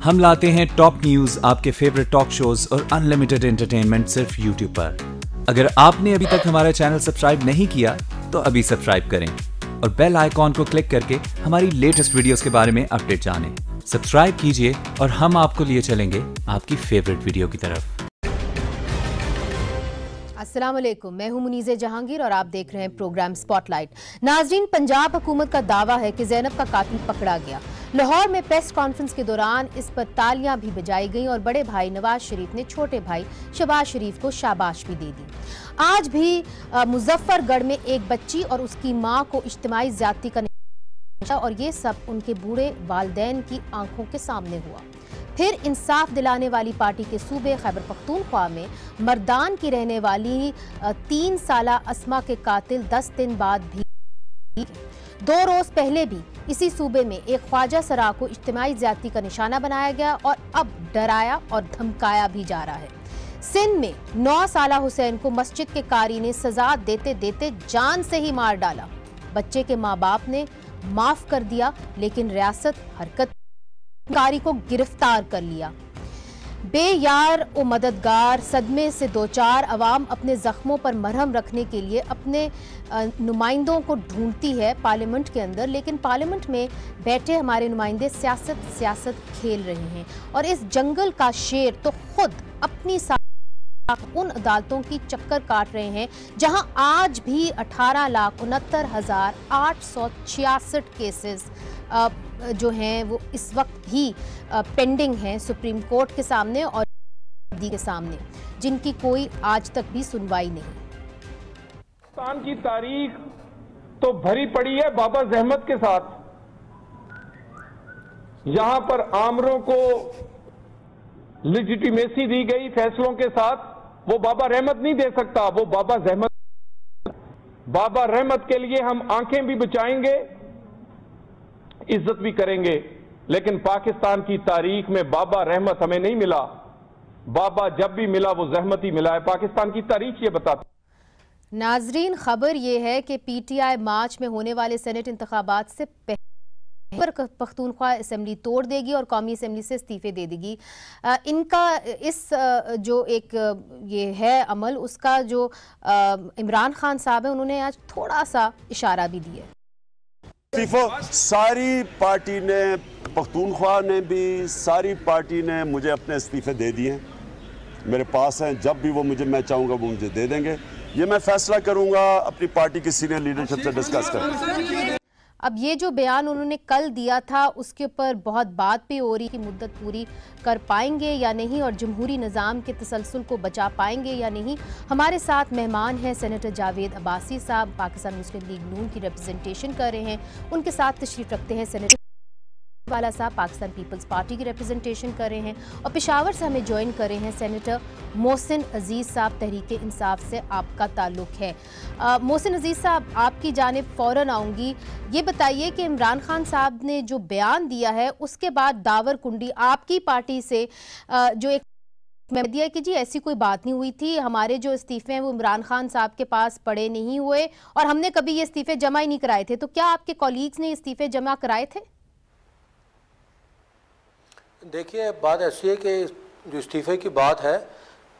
हम लाते हैं top news, आपके फेवरेट टॉक शोज और अनलिमिटेड एंटरटेनमेंट सिर्फ यूट्यूब पर। अगर आपने अभी तक हमारा चैनल सब्सक्राइब नहीं किया तो अभी सब्सक्राइब करें और बेल आइकॉन को क्लिक करके हमारी लेटेस्ट वीडियोस के बारे में अपडेट जानें। सब्सक्राइब कीजिए और हम आपको लिए चलेंगे आपकी फेवरेट वीडियो की तरफ। अस्सलाम वालेकुम, मैं हूं मुनीज़े जहांगीर और आप देख रहे हैं प्रोग्राम स्पॉटलाइट। नाजरीन, पंजाब हुकूमत का दावा है कि ज़ैनब का कातिल पकड़ा गया। लाहौर में प्रेस कॉन्फ्रेंस के दौरान इस पर तालियां भी बजाई गईं और बड़े भाई नवाज शरीफ ने छोटे भाई शहबाज शरीफ को शाबाश भी दे दी। आज भी मुजफ्फरगढ़ में एक बच्ची और उसकी मां को इज्तिमाई ज्यादती का और ये सब उनके बूढ़े वालिदैन की आंखों के सामने हुआ। फिर इंसाफ दिलाने वाली पार्टी के सूबे खैबर पख्तूनख्वा में मर्दान की रहने वाली 3 साला अस्मा के कातिल 10 दिन बाद भी 2 रोज पहले भी इसी सूबे में एक ख्वाजा सरा को इज्तिमाई ज्यादती का निशाना बनाया गया और अब डराया और धमकाया भी जा रहा है। सिंध में 9 साला हुसैन को मस्जिद के कारी ने सजा देते देते जान से ही मार डाला। बच्चे के माँ बाप ने माफ कर दिया, लेकिन रियासत हरकत कारी को गिरफ्तार कर लिया। बेयार व मददगार सदमे से दो चार अवाम अपने जख्मों पर मरहम रखने के लिए अपने नुमाइंदों को ढूंढती है पार्लियामेंट के अंदर, लेकिन पार्लियामेंट में बैठे हमारे नुमाइंदे सियासत खेल रहे हैं और इस जंगल का शेर तो खुद अपनी उन अदालतों की चक्कर काट रहे हैं जहां आज भी 18,69,866 केसेस जो हैं वो इस वक्त भी पेंडिंग हैं सुप्रीम कोर्ट के सामने और के सामने, जिनकी कोई आज तक भी सुनवाई नहीं। पाकिस्तान की तारीख तो भरी पड़ी है बाबा ज़हमत के साथ। यहां पर आमरों को लेजिटिमेसी दी गई फैसलों के साथ। वो बाबा रहमत नहीं दे सकता, वो बाबा ज़हमत। बाबा रहमत के लिए हम आंखें भी बचाएंगे, इज्जत भी करेंगे, लेकिन पाकिस्तान की तारीख में बाबा रहमत हमें नहीं मिला। बाबा जब भी मिला वो ज़हमत ही मिला है। पाकिस्तान की तारीख ये बताती। नाजरीन, खबर ये है कि पीटीआई मार्च में होने वाले सेनेट इंतखाबात से पख्तूनख्वा असेंबली तोड़ देगी और कौमी असेंबली से इस्तीफे दे देगी। इनका इस जो एक ये है अमल, उसका जो इमरान खान साहब है उन्होंने आज थोड़ा सा इशारा भी दिया। सारी पार्टी ने, पख्तूनख्वा ने भी, सारी पार्टी ने मुझे अपने इस्तीफे दे दिए हैं, मेरे पास हैं। जब भी वो मैं चाहूँगा वो मुझे दे देंगे। ये मैं फैसला करूँगा अपनी पार्टी की सीनियर लीडरशिप से डिस्कस करके। अब ये जो बयान उन्होंने कल दिया था उसके ऊपर बहुत बात भी हो रही कि मुद्दत पूरी कर पाएंगे या नहीं और जमहूरी निज़ाम के तसलसल को बचा पाएंगे या नहीं। हमारे साथ मेहमान हैं सेनेटर जावेद अब्बासी साहब, पाकिस्तान मुस्लिम लीग नून की रिप्रेजेंटेशन कर रहे हैं। उनके साथ तशरीफ रखते हैं सेनेटर वाला साहब, पाकिस्तान पीपल्स पार्टी की रिप्रेजेंटेशन कर रहे हैं, और पेशावर से हमें ज्वाइन कर रहे हैं सेनेटर मोहसिन अजीज़ साहब। तहरीक इंसाफ से आपका ताल्लुक है। मोहसिन अजीज़ साहब, आपकी जानिब फ़ौरन आऊँगी। ये बताइए कि इमरान खान साहब ने जो बयान दिया है उसके बाद दावर कुंडी आपकी पार्टी से जो एक मैं दिया कि जी ऐसी कोई बात नहीं हुई थी, हमारे जो इस्तीफे हैं वो इमरान खान साहब के पास पड़े नहीं हुए और हमने कभी ये इस्तीफे जमा ही नहीं कराए थे। तो क्या आपके कॉलीग्स ने इस्तीफे जमा कराए थे? देखिए, बात ऐसी है कि जो इस्तीफ़े की बात है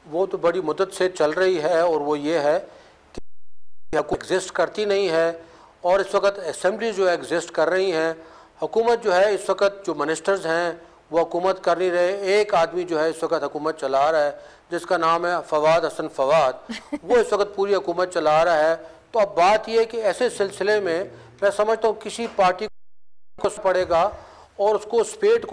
वो तो बड़ी मुद्दत से चल रही है और वो ये है कि एग्जिस्ट करती नहीं है और इस वक्त असेंबली जो है एग्जिस्ट कर रही हैं। हुकूमत जो है इस वक्त जो मिनिस्टर्स हैं वो हुकूमत कर नहीं रहे। एक आदमी जो है इस वक्त हुकूमत चला रहा है जिसका नाम है फवाद हसन फवाद, वो इस वक्त पूरी हुकूमत चला रहा है। तो अब बात यह है कि ऐसे सिलसिले में मैं समझता हूँ किसी पार्टी को पड़ेगा और उसको स्पेट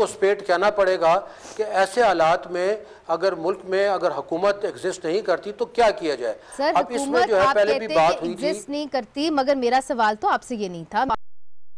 कहना पड़ेगा कि ऐसे हालात में अगर मुल्क में अगर हुकूमत एग्जिस्ट नहीं करती तो क्या किया जाए। सर, अब इसमें जो है पहले भी बात हुई थी, एग्जिस्ट नहीं करती, मगर मेरा सवाल तो आपसे ये नहीं था,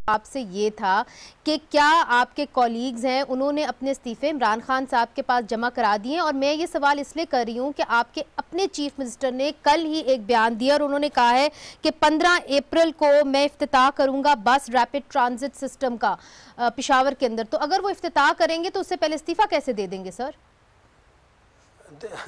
आपसे ये था कि क्या आपके कॉलीग्स हैं उन्होंने अपने इस्तीफे इमरान खान साहब के पास जमा करा दिए। और मैं ये सवाल इसलिए कर रही हूँ कि आपके अपने चीफ मिनिस्टर ने कल ही एक बयान दिया और उन्होंने कहा है कि 15 अप्रैल को मैं इफ्तिताह करूँगा बस रैपिड ट्रांजिट सिस्टम का पेशावर के अंदर। तो अगर वो इफ्तिताह करेंगे तो उससे पहले इस्तीफा कैसे दे देंगे सर?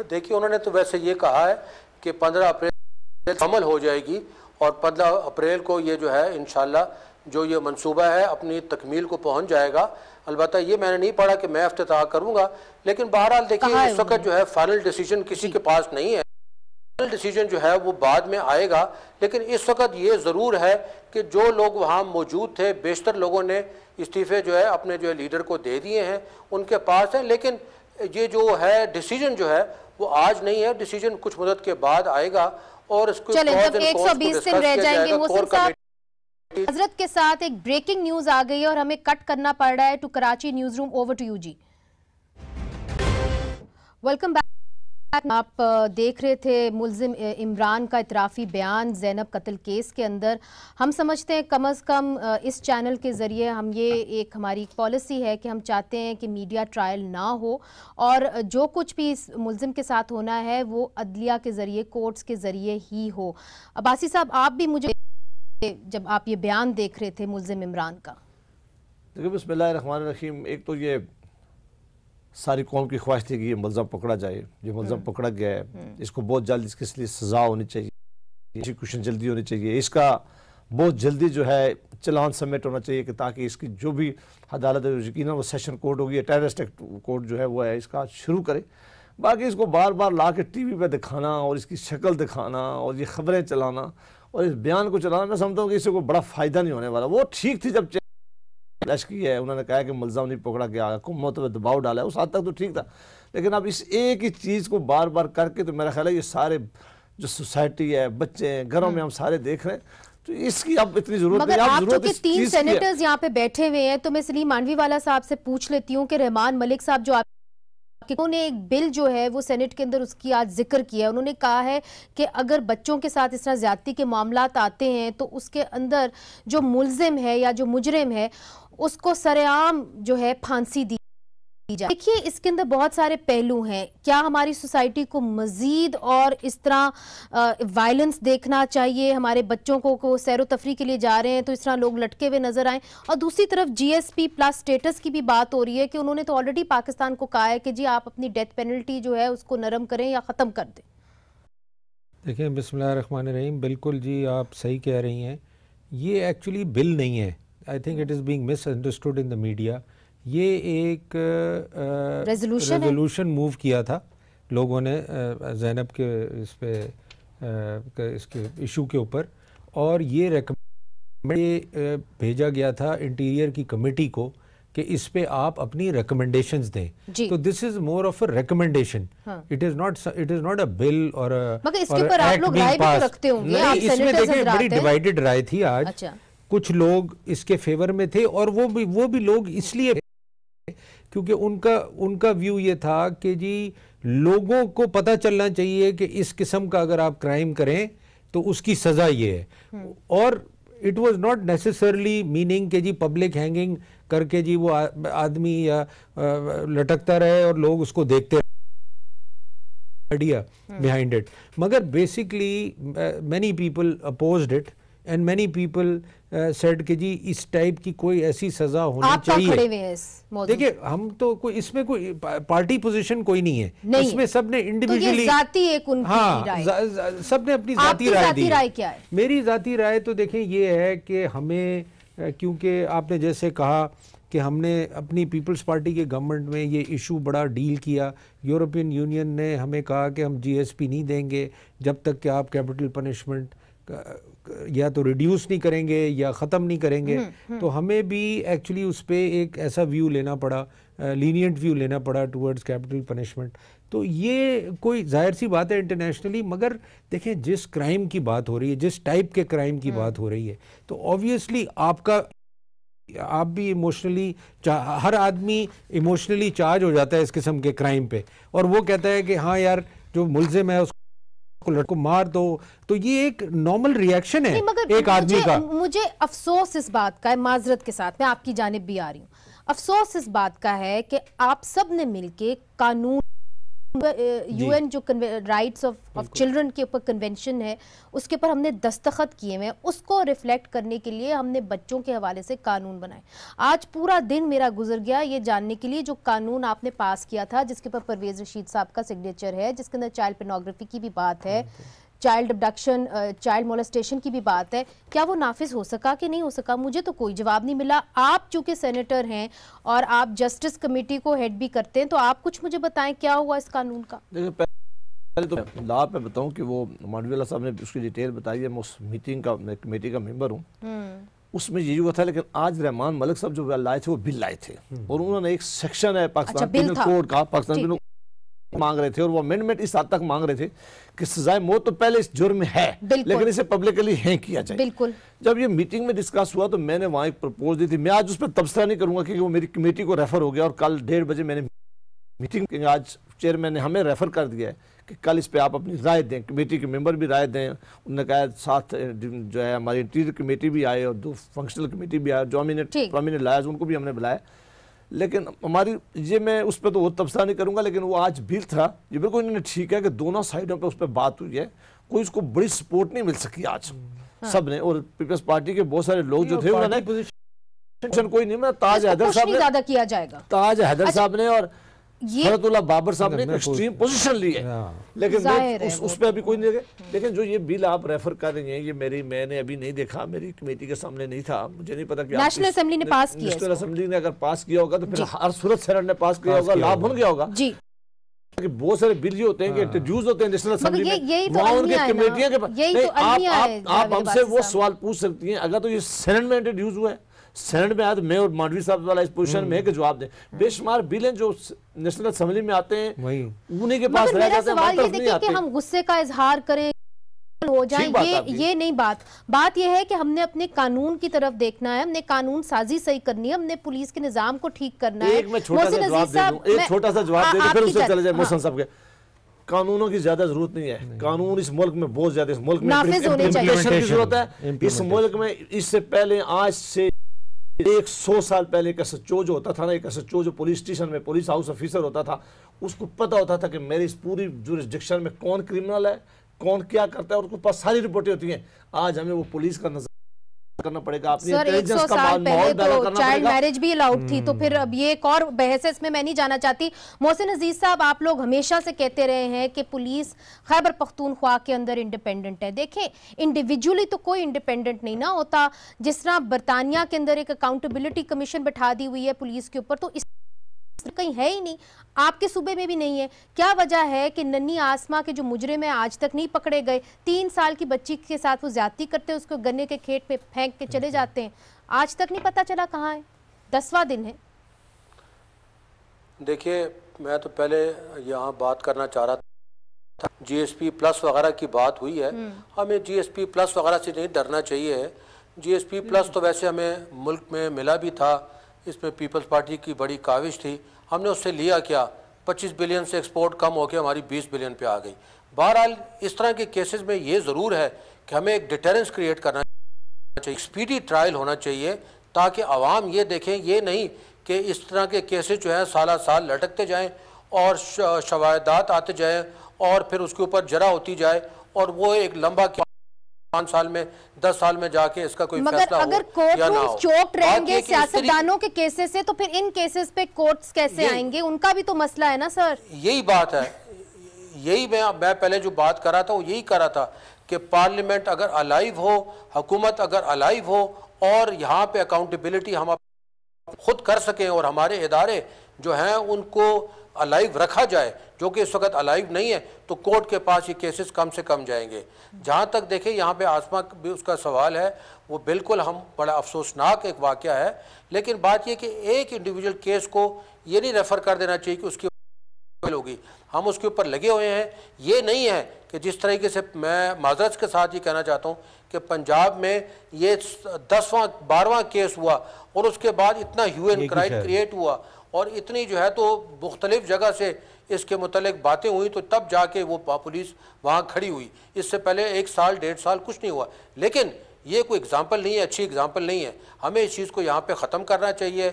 देखिए, उन्होंने तो वैसे ये कहा है कि 15 अप्रैल अमल हो जाएगी और 15 अप्रैल को ये जो है इंशाल्लाह जो ये मंसूबा है अपनी तकमील को पहुंच जाएगा। अलबत्ता ये मैंने नहीं पढ़ा कि मैं इफ्तिताह करूँगा, लेकिन बहरहाल देखिए इस वक्त जो है फाइनल डिसीजन किसी के पास नहीं है, फाइनल डिसीजन जो है वो बाद में आएगा। लेकिन इस वक्त ये ज़रूर है कि जो लोग वहाँ मौजूद थे, बेशतर लोगों ने इस्तीफ़े जो है अपने जो है लीडर को दे दिए हैं, उनके पास है। लेकिन ये जो है डिसीजन जो है वो आज नहीं है, डिसीजन कुछ मुद्दत के बाद आएगा और इसको 120 दिन रह जाएंगे। मोहसिन साहब, हजरत के साथ एक ब्रेकिंग न्यूज आ गई है और हमें कट करना पड़ रहा है to Karachi news room. Over to you जी। Welcome back. आप देख रहे थे मुल्जिम इमरान का इतराफ़ी बयान ज़ैनब कत्ल केस के अंदर। हम समझते हैं कम अज़ कम इस चैनल के ज़रिए हम ये एक हमारी पॉलिसी है कि हम चाहते हैं कि मीडिया ट्रायल ना हो और जो कुछ भी इस मुल्जिम के साथ होना है वो अदलिया के ज़रिए, कोर्ट्स के ज़रिए ही हो। अब्बासी साहब, आप भी मुझे जब आप ये बयान देख रहे थे मुल्जिम इमरान का, देखिए बिस्मिल्लाहिर्रहमानिर्रहीम, एक तो ये सारी कौम की ख्वाहिश थी कि ये मुल्ज़म पकड़ा जाए। जो मुल्ज़म पकड़ा गया है इसको बहुत जल्द इसके लिए सज़ा होनी चाहिए, एग्जीक्यूशन जल्दी होनी चाहिए, इसका बहुत जल्दी जो है चलान सबमिट होना चाहिए कि ताकि इसकी जो भी अदालत है यकीनन वो सेशन कोर्ट होगी, टेररिस्ट एक्ट कोर्ट जो है वो है इसका शुरू करे। बाकी इसको बार बार ला के टी वी पर दिखाना और इसकी शक्ल दिखाना और ये खबरें चलाना और इस बयान को चलाना, मैं समझता हूँ कि इससे कोई बड़ा फ़ायदा नहीं होने वाला। वो ठीक थी जब फ्लैश की है, उन्होंने कहा कि मुल्ज़म नहीं पकड़ा गया, हुकूमत पे दबाव डाला है, उस हद तक तो ठीक था। लेकिन अब इस एक ही चीज़ को बार बार करके तो मेरा ख्याल है ये सारे जो सोसाइटी है, बच्चे हैं, घरों में हम सारे देख रहे हैं, तो इसकी अब इतनी जरूरत मगर आप चूंकि 3 सेनेटर्स यहाँ पे बैठे हुए हैं तो मैं सलीम मांडवीवाला साहब से पूछ लेती हूँ कि रहमान मलिक साहब जो उन्होंने एक बिल जो है वो सेनेट के अंदर उसकी आज जिक्र किया है। उन्होंने कहा है कि अगर बच्चों के साथ इस तरह ज्यादती के मामलात आते हैं तो उसके अंदर जो मुल्जिम है या जो मुजरिम है उसको सरेआम जो है फांसी दी जाए। देखिए इसके अंदर बहुत सारे पहलू हैं। क्या हमारी सोसाइटी को मजीद और इस तरह वायलेंस देखना चाहिए? हमारे बच्चों को सैर तफरी के लिए जा रहे हैं तो इस तरह लोग लटके हुए नजर आए। और दूसरी तरफ GSP+ स्टेटस की भी बात हो रही है कि उन्होंने तो ऑलरेडी पाकिस्तान को कहा है कि जी आप अपनी डेथ पेनल्टी जो है उसको नरम करें या ख़त्म कर दें। देखिए बिस्मिल्लाहिर्रहमानिर्रहीम, बिल्कुल जी आप सही कह रही हैं। ये एक्चुअली बिल नहीं है। I think it is being misunderstood in the media. ये एक रेजोल्यूशन मूव किया था लोगों ने ज़ैनब के इस पे इसके इशू के ऊपर, और ये भेजा गया था इंटीरियर की कमेटी को कि इस पे आप अपनी रिकमेंडेशंस दें। तो this is more of a recommendation, it is not a bill और मगर इसके ऊपर आप लोग राय भी तो रखते होंगे। आप इसमें देखिए बड़ी डिवाइडेड राय थी आज। अच्छा। कुछ लोग इसके फेवर में थे और वो भी लोग इसलिए क्योंकि उनका व्यू ये था कि जी लोगों को पता चलना चाहिए कि इस किस्म का अगर आप क्राइम करें तो उसकी सज़ा ये है। और it was not necessarily meaning कि जी पब्लिक हैंगिंग करके जी वो आदमी या लटकता रहे और लोग उसको देखते रहे, आइडिया बिहाइंड इट। मगर basically many people opposed it and many people said कि जी इस टाइप की कोई ऐसी सजा होनी चाहिए। देखिए हम तो कोई इसमें कोई पार्टी पोजीशन कोई नहीं है, इसमें सबने इंडिविजुअली सबने अपनी जाती राय दी। क्या है? मेरी जाती राय तो देखें ये है कि हमें, क्योंकि आपने जैसे कहा कि हमने अपनी पीपल्स पार्टी के गवर्नमेंट में ये इशू बड़ा डील किया। यूरोपियन यूनियन ने हमें कहा कि हम GSP नहीं देंगे जब तक कि आप कैपिटल पनिशमेंट या तो रिड्यूस नहीं करेंगे या ख़त्म नहीं करेंगे। तो हमें भी एक्चुअली उस पर एक ऐसा व्यू लेना पड़ा, लीनियंट व्यू लेना पड़ा टुवर्ड्स कैपिटल पनिशमेंट। तो ये कोई जाहिर सी बात है इंटरनेशनली, मगर देखें जिस क्राइम की बात हो रही है, जिस टाइप के क्राइम की बात हो रही है, तो ऑब्वियसली आप भी इमोशनली, हर आदमी इमोशनली चार्ज हो जाता है इस किस्म के क्राइम पे, और वो कहता है कि हाँ यार जो मुल्जिम है उसको लड़को मार दो। तो ये एक नॉर्मल रिएक्शन है एक आदमी का। मुझे अफसोस इस बात का है, माजरत के साथ मैं आपकी जानिब भी आ रही हूँ, अफसोस इस बात का है कि आप सब ने मिलके कानून UN जो राइट्स ऑफ चिल्ड्रन के ऊपर कन्वेंशन है उसके ऊपर हमने दस्तखत किए हुए हैं, उसको रिफ्लेक्ट करने के लिए हमने बच्चों के हवाले से कानून बनाए। आज पूरा दिन मेरा गुजर गया ये जानने के लिए जो कानून आपने पास किया था जिसके ऊपर परवेज रशीद साहब का सिग्नेचर है, जिसके अंदर चाइल्ड पोर्नोग्राफी की भी बात है, चाइल्ड अबडक्शन, चाइल्ड मोलेस्टेशन की भी बात है, क्या वो नाफिज हो सका कि नहीं हो सका? मुझे तो कोई जवाब नहीं मिला। आप चूंकि सेनेटर हैं और आप जस्टिस कमेटी को हेड भी करते हैं, तो आप कुछ मुझे बताएं क्या हुआ इस कानून का? देखिए, पहले तो लॉ पे बताऊं कि वो मांडविया साहब ने उसकी डिटेल बताई है। मैं उस मीटिंग का, मैं कमेटी का मेंबर हूँ, उसमें यही हुआ था। लेकिन आज रहमान मलिक साहब जो लाए थे वो बिल लाए थे और उन्होंने एक सेक्शन है पाकिस्तान पिनल कोड का, पाकिस्तान पिनल मांग रहे थे और वो अमेंडमेंट इस हद तक मांग रहे थे कि सजाए मौत तो पहले इस जुर्म में है, लेकिन इसे पब्लिकली है किया जाए। बिल्कुल। जब ये मीटिंग में डिस्कस हुआ तो मैंने वहां एक प्रपोज दी थी। मैं आज उस पर तबसरा नहीं करूंगा क्योंकि वो मेरी कमेटी को रेफर हो गया और कल 1:30 बजे मैंने मीटिंग, आज चेयरमैन ने हमें रेफर कर दिया है कि कल इस पे आप अपनी राय दें, कमेटी के मेंबर भी राय दें। उन्होंने कहा साथ जो है हमारी इंटीरियर कमेटी भी आए और 2 फंक्शनल कमेटी भी आए, जो प्रोमिनेंट लायर्स उनको भी हमने बुलाया। लेकिन हमारी ये, मैं उस पर तो वो तबसरा नहीं करूंगा, लेकिन वो आज बिल था, ये बिल्कुल इन्होंने ठीक है कि दोनों साइडों पे उस पर बात हुई है, कोई उसको बड़ी सपोर्ट नहीं मिल सकी आज सब ने। और पीपल्स पार्टी के बहुत सारे लोग जो थे उन्होंने कोई नहीं, मैं ताज हैदर साहब ने ज्यादा किया जाएगा, ताज हैदर साहब ने और फरतुल्लाह बाबर साहब ने एक्सट्रीम पोजीशन ली है, लेकिन उस पे अभी कोई नहीं देखे। लेकिन जो ये बिल आप रेफर कर रही हैं, ये मैंने अभी नहीं देखा, मेरी कमेटी के सामने नहीं था, मुझे नहीं पता कि नेशनल असेंबली ने पास किया। नेशनल असेंबली ने अगर पास किया होगा तो फिर हर सूरत सेनेट ने पास किया होगा, लाभ बन गया होगा जी। बहुत सारे बिल ये होते हैं कि इंट्रोड्यूस होते हैं नेशनल असेंबली में, वहाँ उनकी कमेटियां के आप हमसे वो सवाल पूछ सकती हैं। अगर तो ये सेनेट में इंट्रोड्यूस हुआ है, सेनेट में आया तो मैं और मांडवी साहब वाला इस पोजीशन में है कि जवाब दें। बेशुमार बिल हैं जो नेशनल असेंबली में आते हैं, उन्हीं के पास रह जाते हैं। कि हम गुस्से का इजहार करें हो जाए, ये नहीं बात ये है कि हमने अपने कानून की तरफ देखना है, हमने कानून साजी सही करनी है, हमने पुलिस के निजाम को ठीक करना है। एक छोटा सा जवाब दे दूं, फिर उससे चले जाए मोहसिन साहब के। कानूनों की ज्यादा जरूरत नहीं है, कानून इस मुल्क में बहुत ज्यादा, इस मुल्क में इम्प्लीमेंटेशन की जरूरत है। इस मुल्क में इससे पहले, आज से 100 साल पहले एक एसएचओ जो होता था ना, एक एसएचओ जो पुलिस स्टेशन में पुलिस हाउस ऑफिसर होता था, उसको पता होता था कि मेरे इस पूरी जुरिस्डिक्शन में कौन क्रिमिनल है, कौन क्या करता है, और उसके पास सारी रिपोर्टें होती हैं। आज हमें वो पुलिस का नजर करना पड़ेगा, अपनी इंटेलिजेंस का माहौल पैदा करना पड़ेगा। चाइल्ड मैरिज भी अलाउड थी, तो फिर अब ये एक और बहस है, इसमें मैं नहीं जाना चाहती। मोहसिन अजीज साहब, आप लोग हमेशा से कहते रहे हैं कि पुलिस खैबर पख्तूनख्वा के अंदर इंडिपेंडेंट है। देखें, इंडिविजुअली तो कोई इंडिपेंडेंट नहीं ना होता। जिस तरह बरतानिया के अंदर एक अकाउंटेबिलिटी कमीशन बैठा दी हुई है पुलिस के ऊपर, तो इस कहीं है ही नहीं, आपके सूबे में भी नहीं है। क्या वजह है कि नन्ही आसमा के जो मुजरिम है आज तक नहीं पकड़े गए? 3 साल की बच्ची के साथ वो ज्यादती करते हैं, उसको गन्ने के खेत पे फेंक के चले जाते हैं, आज तक नहीं पता चला कहाँ है। 10वां दिन है। देखिए, मैं तो पहले यहाँ बात करना चाह रहा था, जीएसपी प्लस वगैरह की बात हुई है, हमें जीएसपी प्लस वगैरह से नहीं डरना चाहिए। जीएसपी प्लस तो वैसे हमें मुल्क में मिला भी था, इसमें पीपल्स पार्टी की बड़ी काविश थी, हमने उससे लिया क्या, 25 बिलियन से एक्सपोर्ट कम होकर हमारी 20 बिलियन पे आ गई। बहरहाल इस तरह के केसेस में ये ज़रूर है कि हमें एक डिटेरेंस क्रिएट करना चाहिए, स्पीडी ट्रायल होना चाहिए, ताकि आवाम ये देखें, ये नहीं कि इस तरह के केसेस जो हैं साल साल लटकते जाएँ और शवायदात आते जाएँ और फिर उसके ऊपर जरा होती जाए और वो एक लंबा 5 साल में 10 साल में जाके इसका कोई फैसला हो अगर कोर्ट रूम चोक रहेंगे सियासतदानों के केसेस से, तो फिर इन केसेस पे कोर्ट्स कैसे आएंगे? उनका भी तो मसला है ना सर। यही बात है, यही मैं पहले जो बात कर रहा था वो यही कर रहा था कि पार्लियामेंट अगर अलाइव हो, हुकूमत अगर अलाइव हो और यहाँ पे अकाउंटेबिलिटी हम खुद कर सकें और हमारे इदारे जो हैं उनको अलाइव रखा जाए, जो कि इस वक्त अलाइव नहीं है, तो कोर्ट के पास ये केसेस कम से कम जाएंगे। जहाँ तक देखें यहाँ पे आसमा भी उसका सवाल है, वो बिल्कुल हम बड़ा अफसोसनाक एक वाक़या है, लेकिन बात ये कि एक इंडिविजुअल केस को ये नहीं रेफ़र कर देना चाहिए कि उसकी होगी, हम उसके ऊपर लगे हुए हैं। ये नहीं है कि जिस तरीके से मैं माजरत के साथ ये कहना चाहता हूँ कि पंजाब में ये 10वां 12वां केस हुआ और उसके बाद इतना ह्यू एंड क्राई क्रिएट हुआ और इतनी जो है तो मुख्तलिफ जगह से इसके मुतल्लिक बातें हुई, तो तब जाके वो पुलिस वहाँ खड़ी हुई। इससे पहले 1 साल 1.5 साल कुछ नहीं हुआ। लेकिन ये कोई एग्जाम्पल नहीं है, अच्छी एग्जाम्पल नहीं है, हमें इस चीज़ को यहाँ पे ख़त्म करना चाहिए।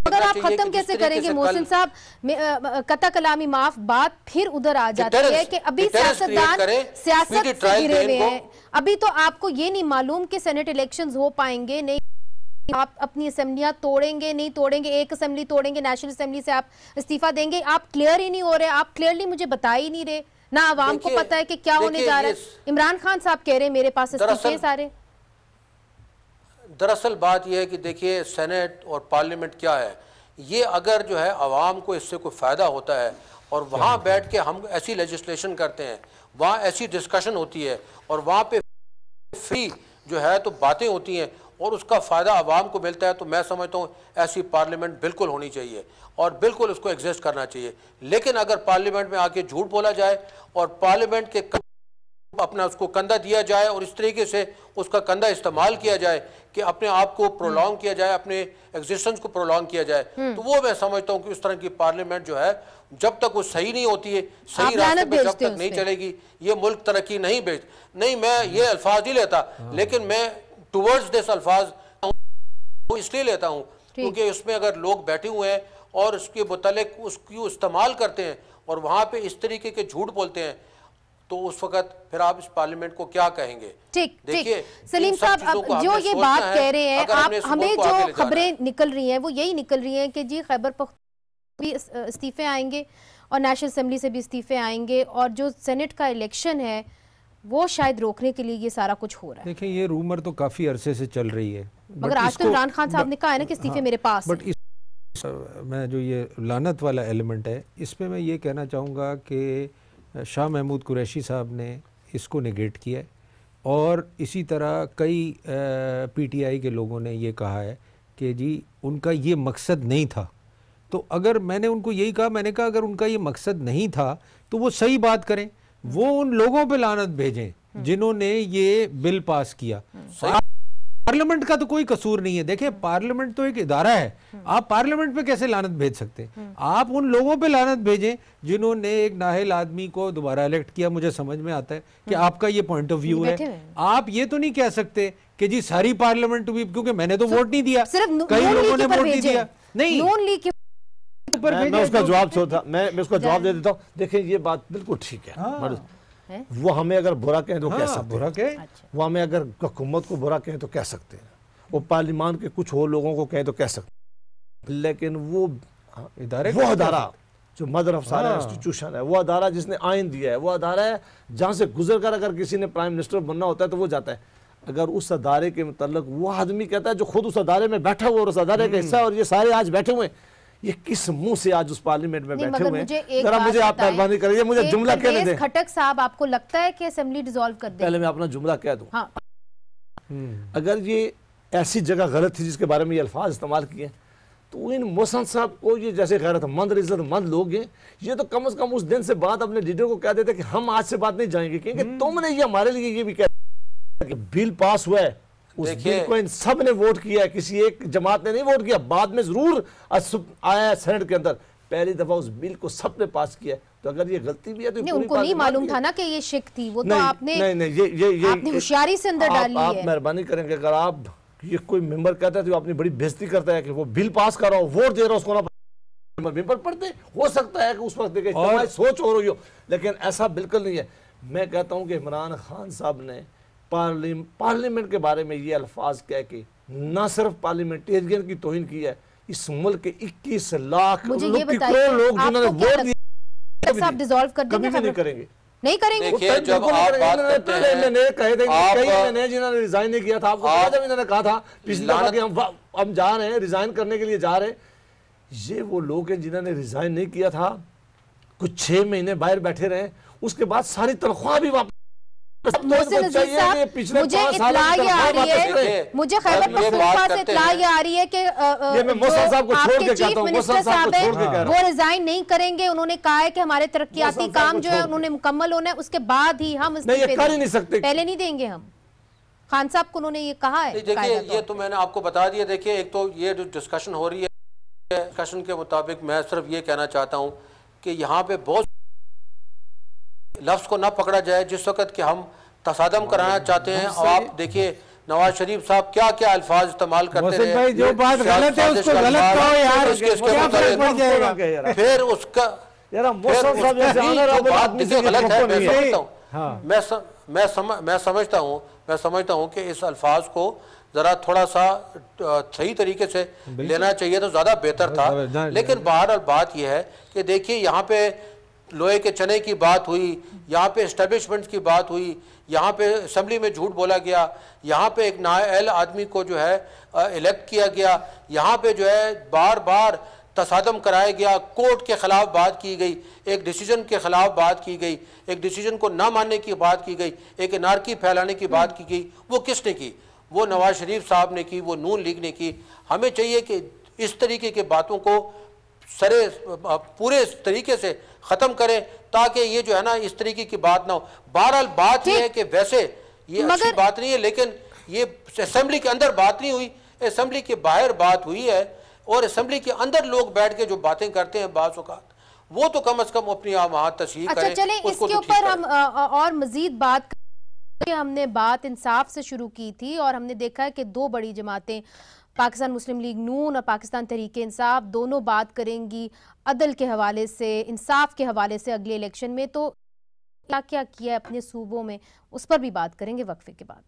अगर आप खत्म कैसे करेंगे मोहसिन साहब? कता कलामी माफ, बात फिर उधर आ जाती है कि अभी सियासतदान सियासत से घिरे हुए हैं। अभी तो आपको ये नहीं मालूम कि सेनेट इलेक्शंस हो पाएंगे नहीं, आप अपनी असेंबलियां तोड़ेंगे नहीं तोड़ेंगे, एक असेंबली तोड़ेंगे, नेशनल असेंबली से आप इस्तीफा देंगे, आप क्लियर ही नहीं हो रहे, आप क्लियरली मुझे बता ही नहीं रहे। ना आवाम को पता है कि क्या होने जा रहा है। इमरान खान साहब कह रहे हैं मेरे पास इस्तीफे सारे। दरअसल बात यह है कि देखिए सेनेट और पार्लियामेंट क्या है, ये अगर जो है आवाम को इससे कोई फ़ायदा होता है और वहाँ बैठ के हम ऐसी लेजिस्लेशन करते हैं, वहाँ ऐसी डिस्कशन होती है और वहाँ पे फ्री जो है तो बातें होती हैं और उसका फ़ायदा आवाम को मिलता है, तो मैं समझता हूँ ऐसी पार्लियामेंट बिल्कुल होनी चाहिए और बिल्कुल उसको एग्जिस्ट करना चाहिए। लेकिन अगर पार्लियामेंट में आके झूठ बोला जाए और पार्लियामेंट के अपना उसको कंधा दिया जाए और इस तरीके से उसका कंधा इस्तेमाल किया जाए कि अपने आप को प्रोलॉन्ग किया जाए, अपने एग्जिस्टेंस को प्रोलॉन्ग किया जाए, तो वो मैं समझता हूँ कि उस तरह की पार्लियामेंट जो है जब तक वो सही नहीं होती है, सही रास्ते पे जब तक नहीं चलेगी, ये मुल्क तरक्की नहीं मैं ये अल्फाज नहीं लेता, लेकिन मैं टुवर्ड्स दिस अल्फाज इसलिए लेता हूँ क्योंकि उसमें अगर लोग बैठे हुए हैं और उसके मुतालिक उसकी इस्तेमाल करते हैं और वहाँ पे इस तरीके के झूठ बोलते हैं, तो उस वक्त फिर आप इस पार्लियामेंट को क्या कहेंगे। ठीक ठीक सलीम साहब, अब जो ये बात कह रहे हैं आप, हमें जो खबरें निकल रही हैं वो यही निकल रही हैं कि जी खैबर पख्तूनख्वा भी इस्तीफे आएंगे और नेशनल असेंबली से भी इस्तीफे आएंगे और जो सेनेट का इलेक्शन है वो शायद रोकने के लिए ये सारा कुछ हो रहा है। देखिए ये रूमर तो काफी अरसे से चल रही है, मगर आज तो इमरान खान साहब ने कहा है ना कि इस्तीफे मेरे पास बट मैं जो ये लानत वाला एलिमेंट है इसमें मैं ये कहना चाहूँगा कि शाह महमूद कुरैशी साहब ने इसको नेगेट किया है और इसी तरह कई पीटीआई के लोगों ने ये कहा है कि जी उनका ये मकसद नहीं था। तो अगर मैंने उनको यही कहा, मैंने कहा अगर उनका ये मकसद नहीं था तो वो सही बात करें, वो उन लोगों पे लानत भेजें जिन्होंने ये बिल पास किया। पार्लियामेंट का तो कोई कसूर नहीं है। देखिए पार्लियामेंट तो एक इदारा है, आप पार्लियामेंट पे कैसे लानत भेज सकते हैं? आप उन लोगों पे लानत भेजें जिन्होंने एक नाअहल आदमी को दोबारा इलेक्ट किया। मुझे समझ में आता है कि आपका ये पॉइंट ऑफ व्यू है, आप ये तो नहीं कह सकते कि जी सारी पार्लियामेंट भी, क्योंकि मैंने तो वोट नहीं दिया, कई लोगों ने वोट नहीं दिया। नहीं, मैं उसका जवाब मैं उसका जवाब दे देता हूँ। देखिए ये बात बिल्कुल ठीक है, वो हमें अगर बुरा कहें तो कह सकते बुरा कहें, वो हमें अगर हुकूमत को बुरा कहें तो कह सकते हैं, वो पार्लियामान के कुछ और लोगों को कहें तो कह सकते हैं, लेकिन वो अदारा जो मदर ऑफ सारा इंस्टीट्यूशन है, वो अदारा जिसने आइन दिया है, वो अदारा है जहाँ से गुजर कर अगर किसी ने प्राइम मिनिस्टर बनना होता है तो वो जाता है। अगर उस अदारे के मुतल्लिक वो आदमी कहता है जो खुद उस अदारे में बैठा हुआ और उस अदारे का हिस्सा है, और ये सारे आज बैठे हुए हैं, ये किस मुंह से आज उस पार्लियामेंट में बैठे हुए हैं? जरा मुझे आप मेहरबानी करिए, मुझे जुमला कहने दें। खटक साहब, आपको लगता है कि असेंबली डिसॉल्व कर दे? पहले मैं अपना जुमला कह दूं। हाँ। अगर ये ऐसी जगह गलत थी जिसके बारे में ये अल्फाज इस्तेमाल किए, तो इन मोहसिन साहब को, ये जैसे गैरतमंद इज्जतमंद लोग हैं, ये तो कम से कम उस दिन से बात अपने लीडर को कह देते कि हम आज से बात नहीं जाएंगे, क्योंकि तुमने ये हमारे लिए ये भी कह कि बिल पास हुआ है, उस बिल को इन सब ने वोट किया है, किसी एक जमात ने नहीं वोट किया, बाद में जरूर आया है सेनेट के अंदर, पहली दफा उस बिल को सबने पास किया। तो अगर ये गलती भी है तो उनको नहीं मालूम था ना कि ये शिक थी, वो तो आपने आपने होशियारी से अंदर डाली है। आप मेहरबानी करेंगे, अगर आप ये कोई मेंबर कहता है तो अपनी बड़ी बेइज्जती करता है कि वो बिल पास कर रहा हो, वोट दे रहा हो, उसको ना मेंबर पढ़ते, हो सकता है कि उस वक्त देखिए सोच हो रही हो, लेकिन ऐसा बिल्कुल नहीं है। मैं कहता हूँ कि इमरान खान साहब ने पार्लियामेंट के बारे में ये अल्फाज कह के न सिर्फ पार्लियामेंटेरियन की तौहीन की है, इस मुल्क के 21 लाख लोग जिन्होंने वोट दिया डिसॉल्व कर देंगे, कभी नहीं करेंगे, नहीं करेंगे। जब आप बात करते हैं, कहे देंगे जिन्होंने रिजाइन नहीं किया था, आपको जब इन्होंने कहा था पिछली दफा कि हम जा रहे हैं रिजाइन करने के लिए जा रहे हैं, ये वो लोग हैं जिन्होंने रिजाइन नहीं किया था, कुछ 6 महीने बाहर बैठे रहे, उसके बाद सारी तनख्वाह भी वापस। मुझे इत्तला ये आ रही है, मुझे खैबर पख्तूनख्वा से इत्तला ये आ रही है कि आपके चीफ मिनिस्टर साहब हैं वो रिजाइन नहीं करेंगे। उन्होंने कहा है कि हमारे तरक्याती काम जो है उन्होंने मुकम्मल होना है, उसके बाद ही हम नहीं सकते, पहले नहीं देंगे हम। खान साहब को उन्होंने ये कहा है। देखिए ये तो मैंने आपको बता दिया। देखिए एक तो ये जो डिस्कशन हो रही है, डिस्कशन के मुताबिक मैं सिर्फ ये कहना चाहता हूँ कि यहाँ पे बहुत लफ्ज़ को ना पकड़ा जाए जिस वक्त कि हम तसादम कराना चाहते हैं। और आप देखिए नवाज शरीफ साहब क्या क्या अल्फाज इस्तेमाल करते हैं, भाई जो बात गलत है उसको गलत कहो यार, क्या फर्क पड़ जाएगा? फिर उसका गलत है। मैं समझता हूँ कि इस अल्फाज को जरा थोड़ा सा सही तरीके से लेना चाहिए तो ज्यादा बेहतर था। लेकिन बहरहाल बात यह है कि देखिए यहाँ पे लोहे के चने की बात हुई, यहाँ पे एस्टेब्लिशमेंट की बात हुई, यहाँ पे असेंबली में झूठ बोला गया, यहाँ पे एक नाअहल आदमी को जो है इलेक्ट किया गया, यहाँ पे जो है बार बार तसादम कराया गया, कोर्ट के ख़िलाफ़ बात की गई, एक डिसीजन के ख़िलाफ़ बात की गई, एक डिसीजन को ना मानने की बात की गई, एक एनार्की फैलाने की बात की गई। वो किसने की? वो नवाज शरीफ साहब ने की, वो नून लीग ने की। हमें चाहिए कि इस तरीके की बातों को पूरे तरीके से ख़त्म करें ताकि ये जो है ना इस तरीके की बात ना हो। बहरहाल बात यह है कि वैसे ये अच्छी बात नहीं है, लेकिन ये असेंबली के अंदर बात नहीं हुई, असेंबली के बाहर बात हुई है, और असेंबली के अंदर लोग बैठ के जो बातें करते हैं बाज़ औक़ात, वो तो कम से कम अपनी वहाँ तशहीह करें। अच्छा चलें, इसके ऊपर हम और मजीद बात करें। हमने बात इंसाफ से शुरू की थी और हमने देखा है कि दो बड़ी जमातें, पाकिस्तान मुस्लिम लीग नून और पाकिस्तान तहरीक इंसाफ, दोनों बात करेंगी अदल के हवाले से, इंसाफ के हवाले से अगले इलेक्शन में। तो क्या क्या किया है अपने सूबों में, उस पर भी बात करेंगे वक्फे के बाद।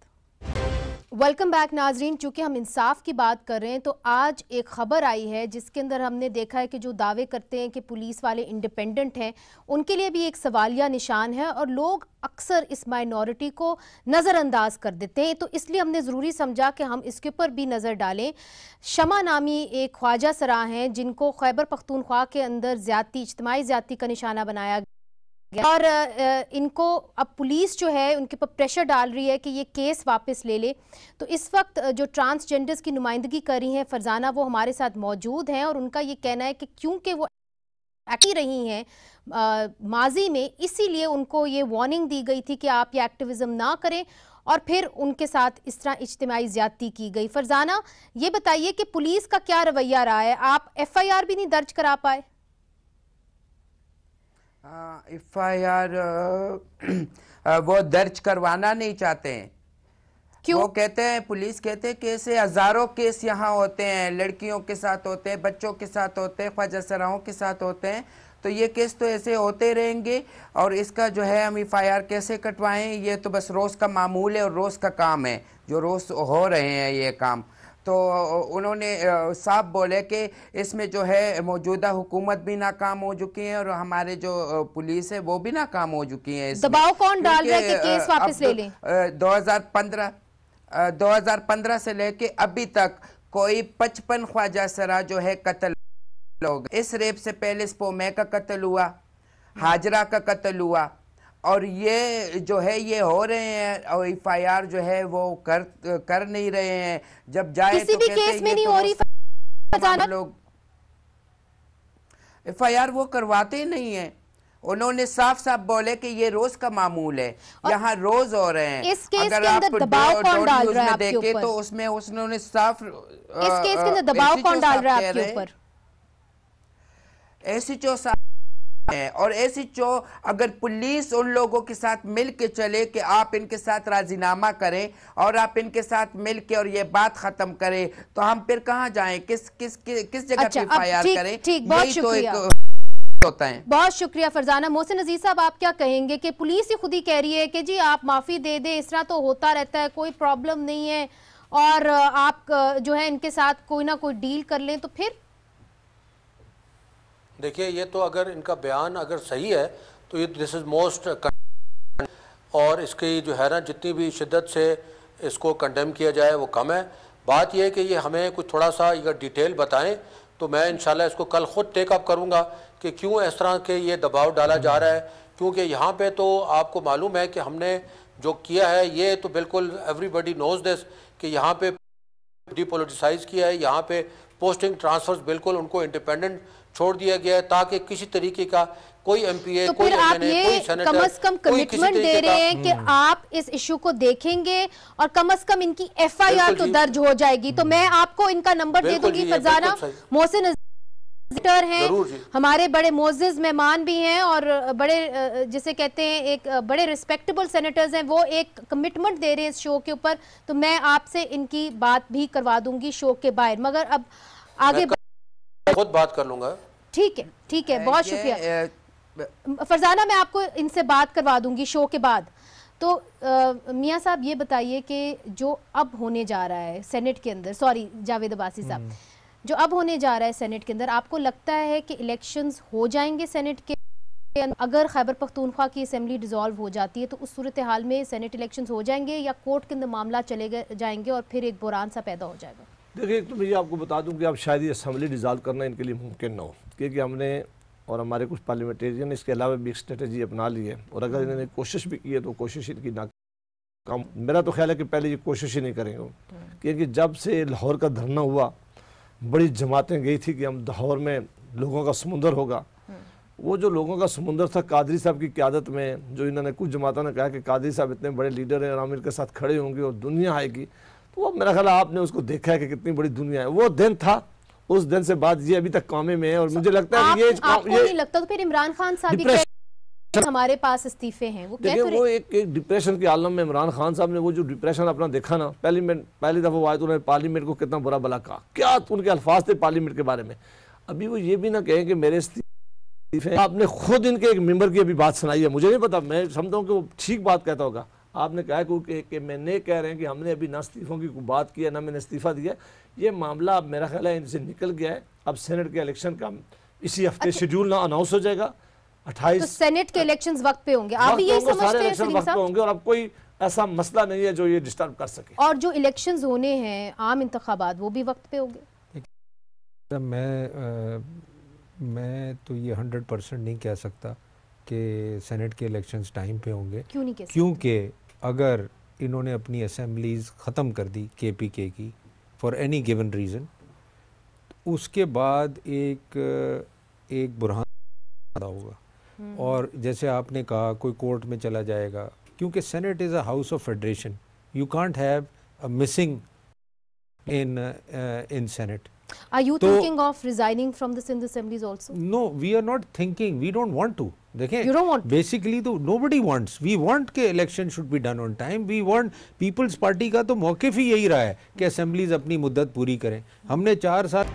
वेलकम बैक नाजरीन। चूँकि हम इंसाफ की बात कर रहे हैं तो आज एक खबर आई है जिसके अंदर हमने देखा है कि जो दावे करते हैं कि पुलिस वाले इंडिपेंडेंट हैं, उनके लिए भी एक सवालिया निशान है और लोग अक्सर इस माइनॉरिटी को नज़रअंदाज कर देते हैं। तो इसलिए हमने ज़रूरी समझा कि हम इसके ऊपर भी नज़र डालें। शमा नामी एक ख्वाजा सरा हैं जिनको खैबर पख्तूनख्वा के अंदर ज़्यादती, इज्तिमाई ज़्यादती का निशाना बनाया और इनको अब पुलिस जो है उनके ऊपर प्रेशर डाल रही है कि ये केस वापस ले ले। तो इस वक्त जो ट्रांसजेंडर्स की नुमाइंदगी कर रही हैं फरजाना, वो हमारे साथ मौजूद हैं और उनका ये कहना है कि क्योंकि वो एक्टिव रही हैं माजी में, इसीलिए उनको ये वार्निंग दी गई थी कि आप ये एक्टिविज्म ना करें और फिर उनके साथ इस तरह इज्तिमाई ज़्यादती की गई। फरजाना, ये बताइए कि पुलिस का क्या रवैया रहा है? आप FIR भी नहीं दर्ज करा पाए? FIR वो दर्ज करवाना नहीं चाहते हैं। क्यों? वो कहते हैं, पुलिस कहते हैं कि ऐसे हजारों केस यहाँ होते हैं, लड़कियों के साथ होते हैं, बच्चों के साथ होते हैं, ख्वाजा सराओं के साथ होते हैं, तो ये केस तो ऐसे होते रहेंगे और इसका जो है हम FIR कैसे कटवाएं? ये तो बस रोज़ का मामूल है और रोज़ का काम है, जो रोज़ हो रहे हैं ये काम। तो उन्होंने साफ बोले कि इसमें जो है मौजूदा हुकूमत भी नाकाम हो चुकी है और हमारे जो पुलिस है वो भी नाकाम हो चुकी है। दबाव कौन डाल रहा है कि केस वापस ले लें? 2015 से लेके अभी तक कोई 55 ख्वाजा सरा जो है कत्ल हो गए। इस रेप से पहले स्पोमे का कत्ल हुआ, हाजरा का कत्ल हुआ, और ये जो है ये हो रहे हैं और FIR जो है वो कर नहीं रहे हैं। जब जाए किसी तो भी केस में नहीं हो रही लोग, FIR वो करवाते ही नहीं है। उन्होंने साफ साफ बोले कि ये रोज का मामूल है, यहाँ रोज हो रहे हैं। इस केस अगर आप दबाव कौन डाल रहा है आपके ऊपर? तो उसमें उन्होंने साफ इस केस के अंदर दबाव कौन डाल रहा है आपके ऊपर? SHO है और SHO अगर पुलिस उन लोगों के साथ मिल के चले कि आप इनके साथ राजीनामा करें और आप इनके साथ मिल के और ये बात खत्म करें, तो हम फिर कहाँ जाएं? किस जगह पे FIR करें? ठीक, बहुत शुक्रिया। होता है। बहुत शुक्रिया फरजाना। मोहसिन अजीज साहब, आप क्या कहेंगे कि पुलिस ही खुद ही कह रही है कि जी आप माफी दे दे, इस तरह तो होता रहता है, कोई प्रॉब्लम नहीं है, और आप जो है इनके साथ कोई ना कोई डील कर लें, तो फिर देखिए ये तो अगर इनका बयान अगर सही है तो ये दिस इज़ मोस्ट, और इसकी जो है ना जितनी भी शिद्दत से इसको कंडेम किया जाए वो कम है। बात यह है कि ये हमें कुछ थोड़ा सा अगर डिटेल बताएं तो मैं इंशाल्लाह इसको कल ख़ुद टेकअप करूँगा कि क्यों इस तरह के ये दबाव डाला जा रहा है, क्योंकि यहाँ पे तो आपको मालूम है कि हमने जो किया है ये तो बिल्कुल एवरीबडी नोज दिस कि यहाँ पे डीपोलिटिसाइज किया है, यहाँ पे पोस्टिंग ट्रांसफर्स बिल्कुल उनको इंडिपेंडेंट छोड़ दिया गया है ताकि किसी तरीके का कोई MPA, तो कोई फिर आप MNA, ये कोई सेनेटर, कम से कम कमिटमेंट दे रहे हैं कि आप इस इशू को देखेंगे और कम से कम इनकी FIR तो दर्ज हो जाएगी। तो मैं आपको इनका नंबर दे दूंगी। फरजाना, मोहसिन हैं, हमारे बड़े मोअज़्ज़िज़ मेहमान भी हैं और बड़े जिसे कहते हैं एक बड़े रिस्पेक्टेबल सेनेटर्स हैं, वो एक कमिटमेंट दे रहे हैं इस शो के ऊपर, तो मैं आपसे इनकी बात भी करवा दूंगी शो के बाहर। मगर अब आगे खुद बात कर लूंगा। ठीक है, ठीक है, बहुत शुक्रिया फरजाना, मैं आपको इनसे बात करवा दूंगी शो के बाद। तो मियाँ साहब ये बताइए कि जो अब होने जा रहा है सेनेट के अंदर, सॉरी जावेद अब्बासी साहब, जो अब होने जा रहा है सेनेट के अंदर, आपको लगता है कि इलेक्शंस हो जाएंगे सेनेट के अगर खैबर पख्तूनख्वा की असेंबली डिसॉल्व हो जाती है तो उस सूरत हाल में सेनेट इलेक्शंस हो जाएंगे या कोर्ट के अंदर मामला चले जाएंगे और फिर एक बुरान सा पैदा हो जाएगा? देखिए, एक तो मैं आपको बता दूं कि अब शायद ये असेंबली डिसॉल्व करना इनके लिए मुमकिन ना हो, क्योंकि हमने और हमारे कुछ पार्लियामेंटेरियन इसके अलावा भी एक स्ट्रेटजी अपना ली है, और अगर इन्होंने कोशिश भी की है तो कोशिश इनकी नाकाम। मेरा तो ख्याल है कि पहले ये कोशिश ही नहीं करेंगे, क्योंकि जब से लाहौर का धरना हुआ बड़ी जमातें गई थी कि हम लाहौर में लोगों का समुंदर होगा। वो जो लोगों का समुंदर था कादरी साहब की क़यादत में, जो इन्होंने कुछ जमातों ने कहा कि कादरी साहब इतने बड़े लीडर हैं और हम इनके साथ खड़े होंगे और दुनिया आएगी, तो वो मेरा ख्याल आपने उसको देखा है कि कितनी बड़ी दुनिया है। वो दिन था, उस दिन से बाद ये अभी तक कामे में है, और मुझे लगता है कि आपको नहीं लगता तो फिर इमरान खान साहब हमारे पास इस्तीफे हैं, वो देखिए वो एक डिप्रेशन के आलम में इमरान खान साहब ने वो जो डिप्रेशन अपना देखा ना, पहली दफ़ा वो आए तो उन्होंने पार्लियामेंट को कितना बुरा भला कहा, क्या उनके अल्फाज थे पार्लियामेंट के बारे में। अभी वो ये भी ना कहें कि मेरे इस्तीफे, आपने खुद इनके एक मेंबर की अभी बात सुनाई है, मुझे नहीं पता, मैं समझता हूँ कि वो ठीक बात कहता होगा। आपने कहा कि मैंने कह रहे हैं कि हमने अभी ना इस्तीफों की बात की है ना मैंने इस्तीफा दिया, ये मामला अब मेरा ख्याल है इनसे निकल गया है। अब सेनेट के इलेक्शन का इसी हफ्ते शेड्यूल ना अनाउंस हो जाएगा 28, तो सेनेट के इलेक्शंस वक्त पे होंगे, आप भी यही समझते हैं सलीम साहब? होंगे, और अब कोई ऐसा मसला नहीं है जो ये डिस्टर्ब कर सके। और जो इलेक्शंस होने हैं आम इंतखाबात, वो भी वक्त पे होंगे? मैं तो ये 100% नहीं कह सकता कि सेनेट के इलेक्शंस टाइम पे होंगे। क्यों नहीं कह सकते? क्योंकि अगर इन्होंने अपनी असेंबलीज ख़त्म कर दी KPK की फॉर एनी गिवन रीज़न, उसके बाद एक बुरहान पैदा होगा, और जैसे आपने कहा कोई कोर्ट में चला जाएगा, क्योंकि senate is a house of federation, you can't have a missing in Senate. Are you thinking of resigning from the Sindh assemblies also? No, we are not thinking. We don't want to. देखें, you don't want. Basically, तो nobody wants. We want के election should be done on time. We want People's Party का तो मौक़िफ़ ही यही रहा है कि assemblies अपनी मुद्दत पूरी करें। हमने 4 साल